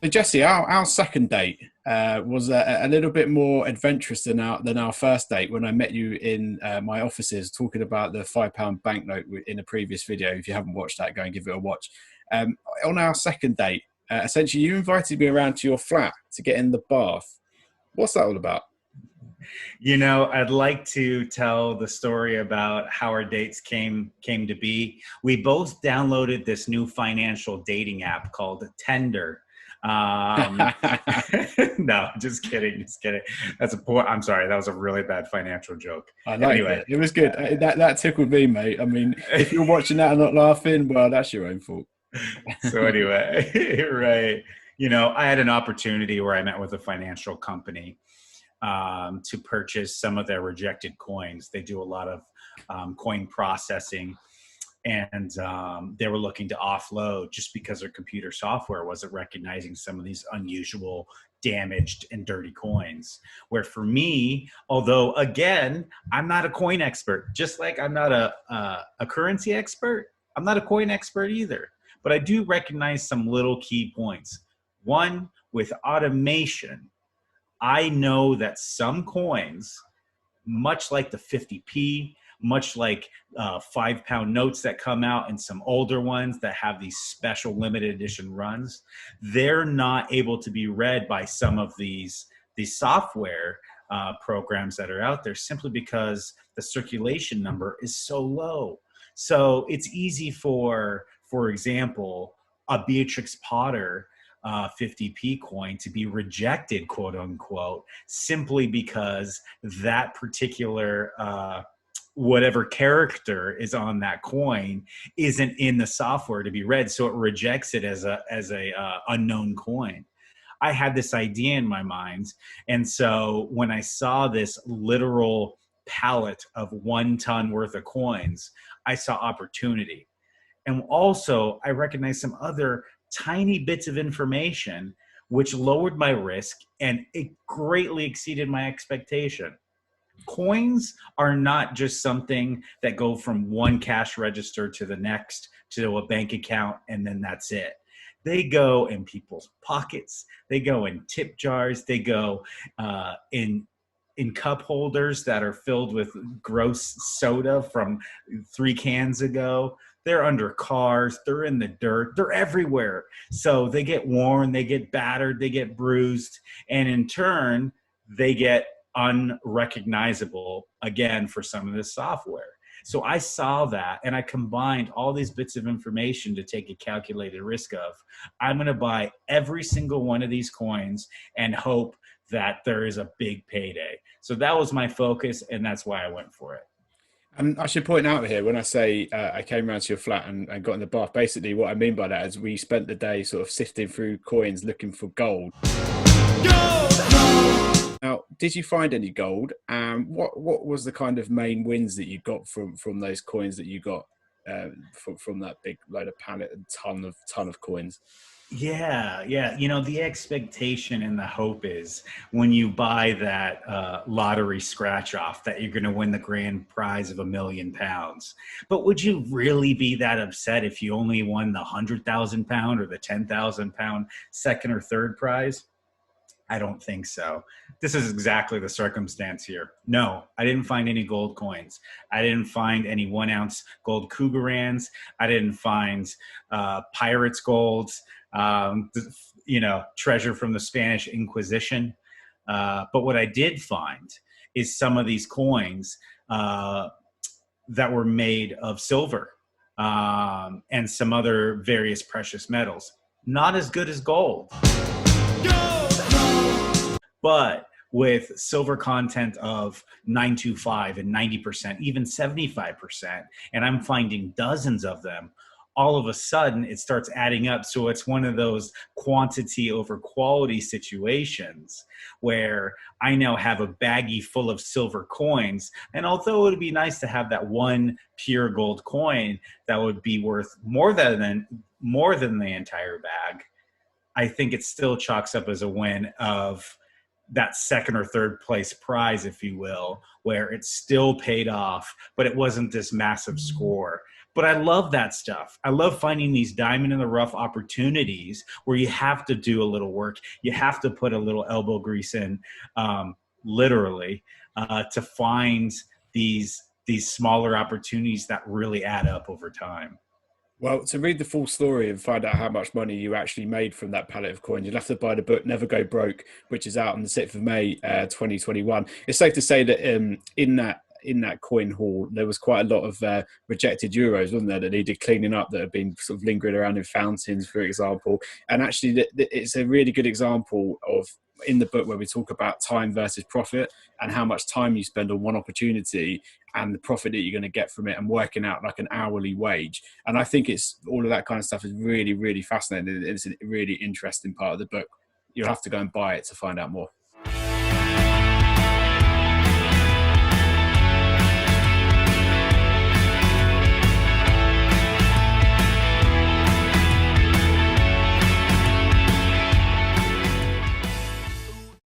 So Jesse, our second date was a little bit more adventurous than our first date when I met you in my offices talking about the £5 banknote in a previous video. If you haven't watched that, go and give it a watch. On our second date, essentially you invited me around to your flat to get in the bath. What's that all about? I'd like to tell the story about how our dates came to be. We both downloaded this new financial dating app called Tender. Um, no, just kidding, just kidding. That's a poor. I'm sorry, that was a really bad financial joke. I liked Anyway, it. It was good. That tickled me, mate. I mean, if you're watching that and not laughing, well, that's your own fault. so anyway, right. I had an opportunity where I met with a financial company to purchase some of their rejected coins. They do a lot of coin processing, and they were looking to offload just because their computer software wasn't recognizing some of these unusual, damaged, and dirty coins. Where for me, although again, I'm not a coin expert, just like I'm not a currency expert, I'm not a coin expert either. But I do recognize some little key points. One, with automation, I know that some coins, much like the 50p, much like £5 notes that come out and some older ones that have these special limited edition runs, they're not able to be read by some of these software programs that are out there simply because the circulation number is so low. So it's easy for example, a Beatrix Potter 50p coin to be rejected, quote unquote, simply because that particular whatever character is on that coin isn't in the software to be read, so it rejects it as a unknown coin. I had this idea in my mind, and so when I saw this literal pallet of 1 ton worth of coins, I saw opportunity. And also, I recognized some other tiny bits of information which lowered my risk, and it greatly exceeded my expectation. Coins are not just something that go from one cash register to the next to a bank account and then that's it. They go in people's pockets. They go in tip jars. They go in cup holders that are filled with gross soda from 3 cans ago. They're under cars. They're in the dirt. They're everywhere. So they get worn, they get battered, they get bruised, and in turn, they get unrecognizable again for some of this software. So I saw that, and I combined all these bits of information to take a calculated risk of, I'm going to buy every single one of these coins and hope that there is a big payday. So that was my focus, and that's why I went for it. I should point out here, when I say I came around to your flat and got in the bath, basically what I mean by that is we spent the day sort of sifting through coins looking for gold. Now, did you find any gold? What was the kind of main wins that you got from those coins that you got from that big load of pallet and ton of coins? Yeah. The expectation and the hope is when you buy that lottery scratch off that you're going to win the grand prize of £1,000,000. But would you really be that upset if you only won the £100,000 or the £10,000 second or third prize? I don't think so. This is exactly the circumstance here. No, I didn't find any gold coins. I didn't find any 1 ounce gold Cougarans. I didn't find pirates' golds, treasure from the Spanish Inquisition. But what I did find is some of these coins that were made of silver and some other various precious metals. Not as good as gold. But with silver content of 925 and 90%, even 75%, and I'm finding dozens of them, all of a sudden it starts adding up. So it's one of those quantity over quality situations where I now have a baggie full of silver coins. And although it would be nice to have that one pure gold coin that would be worth more than the entire bag, I think it still chalks up as a win of that second or third place prize, if you will, where it still paid off, but it wasn't this massive score. But I love that stuff. I love finding these diamond in the rough opportunities where you have to do a little work. You have to put a little elbow grease in, literally, to find these smaller opportunities that really add up over time. Well, to read the full story and find out how much money you actually made from that pallet of coins, you'll have to buy the book "Never Go Broke," which is out on the 6th of May, 2021. It's safe to say that in that coin haul, there was quite a lot of rejected euros, wasn't there, that needed cleaning up, that have been sort of lingering around in fountains, for example. And actually, it's a really good example of, in the book, where we talk about time versus profit and how much time you spend on one opportunity and the profit that you're going to get from it, and working out like an hourly wage. And I think it's all of that kind of stuff is really, really fascinating. It's a really interesting part of the book. You'll have to go and buy it to find out more.